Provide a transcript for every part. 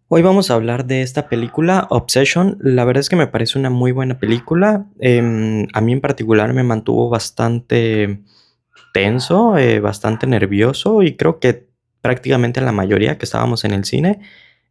Hoy vamos a hablar de esta película, Obsession. La verdad es que me parece una muy buena película. A mí en particular me mantuvo bastante tenso, bastante nervioso y creo que prácticamente la mayoría que estábamos en el cine.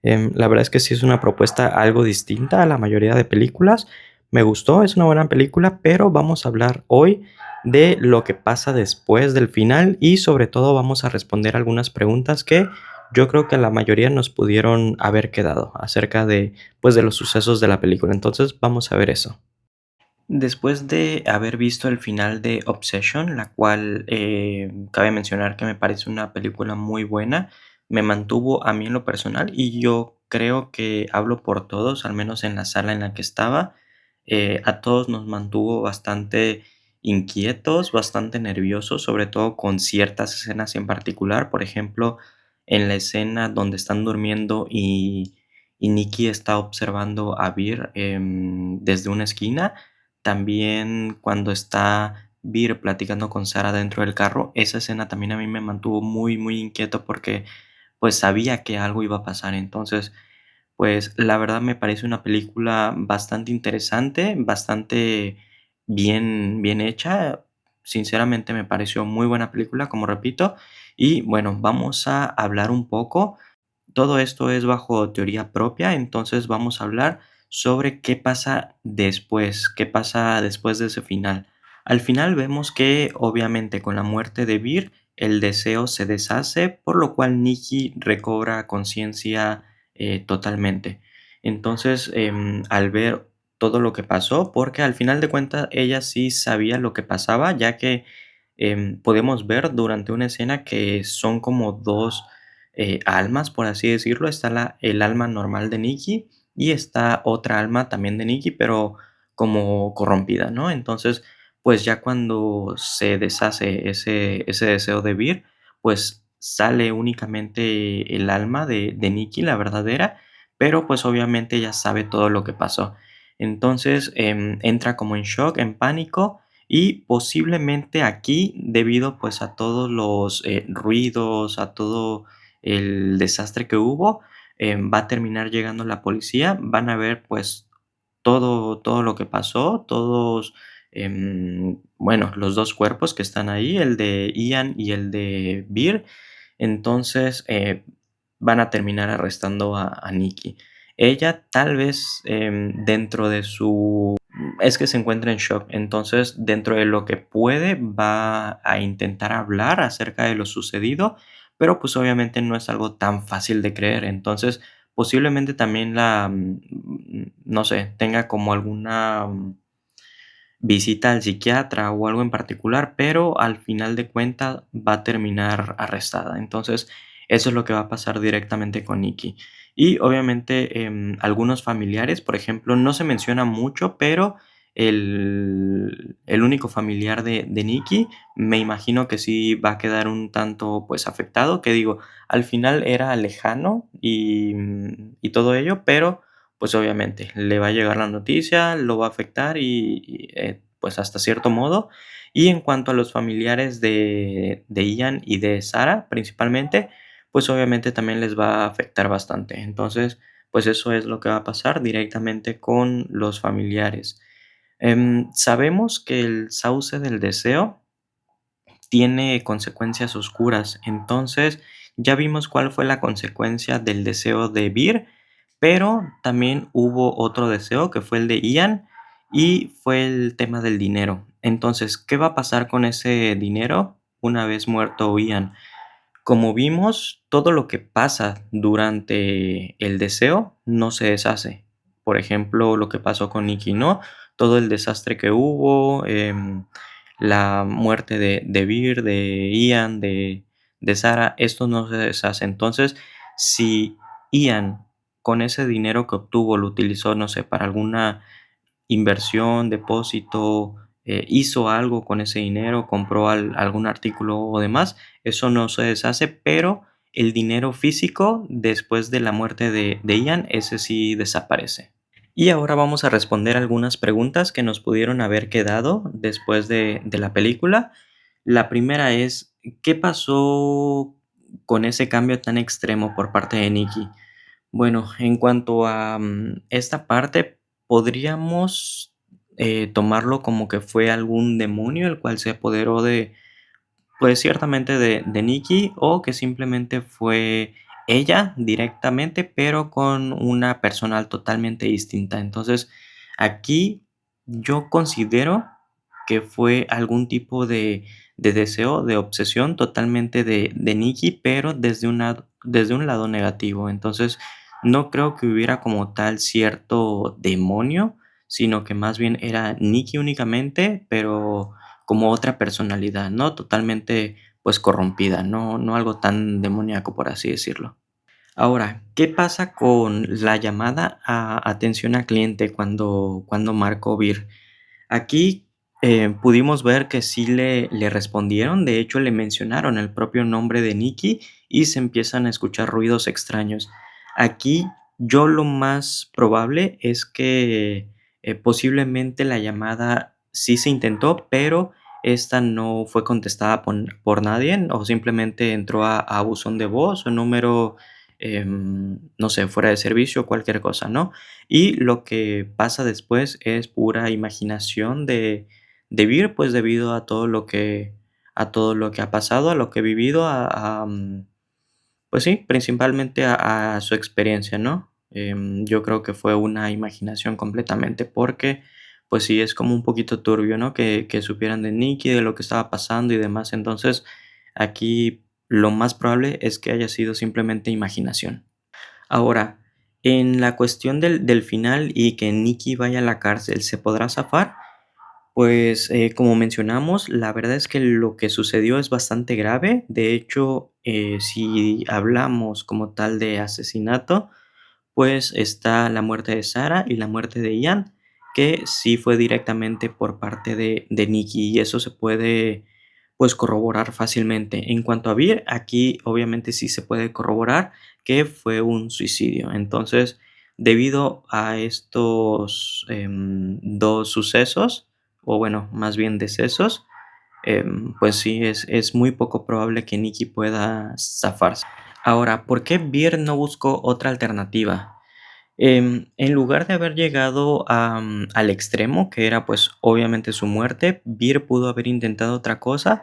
La verdad es que sí es una propuesta algo distinta a la mayoría de películas. Me gustó, es una buena película, pero vamos a hablar hoy de lo que pasa después del final y sobre todo vamos a responder algunas preguntas que yo creo que la mayoría nos pudieron haber quedado acerca de, pues, de los sucesos de la película. Entonces vamos a ver eso. Después de haber visto el final de Obsession, la cual cabe mencionar que me parece una película muy buena, me mantuvo a mí en lo personal y yo creo que hablo por todos, al menos en la sala en la que estaba, a todos nos mantuvo bastante inquietos, bastante nerviosos, sobre todo con ciertas escenas en particular, por ejemplo, en la escena donde están durmiendo y Nikki está observando a Vir desde una esquina. También cuando está Vir platicando con Sara dentro del carro, esa escena también a mí me mantuvo muy, muy inquieto porque pues sabía que algo iba a pasar. Entonces, pues la verdad me parece una película bastante interesante, bastante bien hecha. Sinceramente me pareció muy buena película, como repito. Y bueno, vamos a hablar un poco. Todo esto es bajo teoría propia, entonces vamos a hablar sobre qué pasa después de ese final. Al final vemos que obviamente con la muerte de Vir el deseo se deshace, por lo cual Nikki recobra conciencia totalmente. Entonces, al ver todo lo que pasó, porque al final de cuentas ella sí sabía lo que pasaba, ya que podemos ver durante una escena que son como dos almas, por así decirlo. Está el alma normal de Nikki y está otra alma también de Nikki, pero como corrompida, ¿no? Entonces, pues ya cuando se deshace ese deseo de Vir, pues sale únicamente el alma de Nikki, la verdadera, pero pues obviamente ella sabe todo lo que pasó. Entonces entra como en shock, en pánico y posiblemente aquí, debido pues a todos los ruidos, a todo el desastre que hubo, va a terminar llegando la policía, van a ver pues todo lo que pasó, todos, bueno, los dos cuerpos que están ahí, el de Ian y el de Beer, entonces van a terminar arrestando a Nikki. Ella tal vez dentro de su es que se encuentra en shock, entonces dentro de lo que puede va a intentar hablar acerca de lo sucedido, pero pues obviamente no es algo tan fácil de creer, entonces posiblemente también no sé, tenga como alguna visita al psiquiatra o algo en particular, pero al final de cuentas va a terminar arrestada. Entonces, eso es lo que va a pasar directamente con Nikki. Y obviamente algunos familiares, por ejemplo, no se menciona mucho, pero el único familiar de Nikki, me imagino que sí va a quedar un tanto pues afectado, que digo, al final era lejano y todo ello, pero pues obviamente le va a llegar la noticia, lo va a afectar pues hasta cierto modo. Y en cuanto a los familiares de Ian y de Sara, principalmente, pues obviamente también les va a afectar bastante. Entonces, pues eso es lo que va a pasar directamente con los familiares. Sabemos que el sauce del deseo tiene consecuencias oscuras. Entonces, ya vimos cuál fue la consecuencia del deseo de Vir, pero también hubo otro deseo que fue el de Ian y fue el tema del dinero. Entonces, ¿qué va a pasar con ese dinero una vez muerto Ian? Como vimos, todo lo que pasa durante el deseo no se deshace. Por ejemplo, lo que pasó con Nicky, ¿no? Todo el desastre que hubo, la muerte de Vir, de Ian, de Sarah, esto no se deshace. Entonces, si Ian con ese dinero que obtuvo lo utilizó, no sé, para alguna inversión, depósito, hizo algo con ese dinero, compró algún artículo o demás, eso no se deshace, pero el dinero físico después de la muerte de Ian, ese sí desaparece. Y ahora vamos a responder algunas preguntas que nos pudieron haber quedado después de la película. La primera es, ¿qué pasó con ese cambio tan extremo por parte de Nikki? Bueno, en cuanto a, esta parte, podríamos, tomarlo como que fue algún demonio el cual se apoderó de, pues, ciertamente de Nikki, o que simplemente fue ella directamente, pero con una personal totalmente distinta. Entonces, aquí yo considero que fue algún tipo de deseo, de obsesión totalmente de Nikki, pero desde un lado negativo. Entonces, no creo que hubiera como tal cierto demonio, sino que más bien era Nikki únicamente, pero como otra personalidad, ¿no? Totalmente, pues, corrompida, no algo tan demoníaco, por así decirlo. Ahora, ¿qué pasa con la llamada a atención al cliente cuando marcó Vir? Aquí, pudimos ver que sí le respondieron, de hecho, le mencionaron el propio nombre de Nikki y se empiezan a escuchar ruidos extraños. Aquí, yo lo más probable es que, posiblemente la llamada sí se intentó, pero esta no fue contestada por nadie, o simplemente entró a buzón de voz o número, no sé, fuera de servicio o cualquier cosa, ¿no? Y lo que pasa después es pura imaginación de Vir, pues, debido a todo lo que ha pasado, a lo que he vivido, pues sí, principalmente a su experiencia, ¿no? Yo creo que fue una imaginación completamente, porque, pues sí, es como un poquito turbio, ¿no? Que supieran de Nikki, de lo que estaba pasando y demás. Entonces, aquí lo más probable es que haya sido simplemente imaginación. Ahora, en la cuestión del final y que Nikki vaya a la cárcel, ¿se podrá zafar? Pues, como mencionamos, la verdad es que lo que sucedió es bastante grave. De hecho, si hablamos como tal de asesinato, pues está la muerte de Sarah y la muerte de Ian, que sí fue directamente por parte de Nikki, y eso se puede, pues, corroborar fácilmente. En cuanto a Vir, aquí obviamente sí se puede corroborar que fue un suicidio. Entonces, debido a estos, 2 sucesos, o bueno, más bien decesos, pues sí, es muy poco probable que Nikki pueda zafarse. Ahora, ¿por qué Vir no buscó otra alternativa? En lugar de haber llegado al extremo, que era pues obviamente su muerte, Vir pudo haber intentado otra cosa,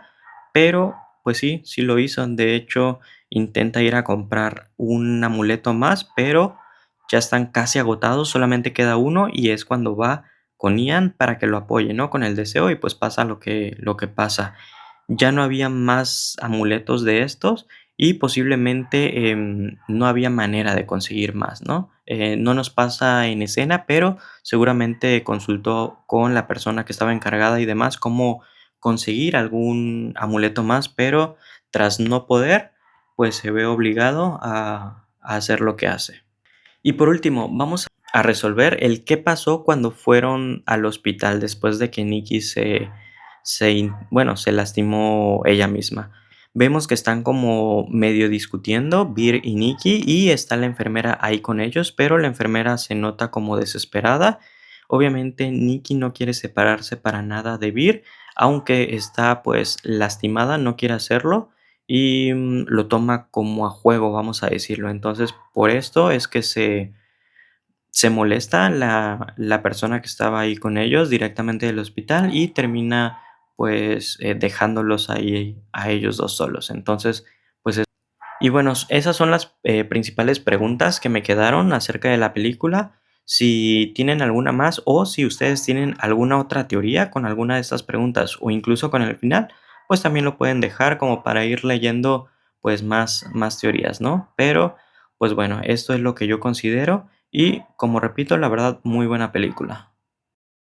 pero pues sí, sí lo hizo. De hecho, intenta ir a comprar un amuleto más, pero ya están casi agotados, solamente queda uno y es cuando va con Ian para que lo apoye, ¿no? Con el deseo y pues pasa lo que pasa. Ya no había más amuletos de estos y posiblemente, no había manera de conseguir más, ¿no? No nos pasa en escena, pero seguramente consultó con la persona que estaba encargada y demás cómo conseguir algún amuleto más, pero tras no poder, pues se ve obligado a hacer lo que hace. Y por último, vamos a resolver el qué pasó cuando fueron al hospital después de que Nikki bueno, se lastimó ella misma. Vemos que están como medio discutiendo Vir y Nikki y está la enfermera ahí con ellos, pero la enfermera se nota como desesperada. Obviamente Nikki no quiere separarse para nada de Vir, aunque está pues lastimada, no quiere hacerlo y lo toma como a juego, vamos a decirlo. Entonces, por esto es que se molesta la persona que estaba ahí con ellos directamente del hospital y termina, pues, dejándolos ahí a ellos 2 solos. Entonces, pues, y bueno, esas son las, principales preguntas que me quedaron acerca de la película. Si tienen alguna más o si ustedes tienen alguna otra teoría con alguna de estas preguntas o incluso con el final, pues también lo pueden dejar como para ir leyendo, pues más teorías, ¿no? Pero, pues bueno, esto es lo que yo considero y como repito, la verdad, muy buena película.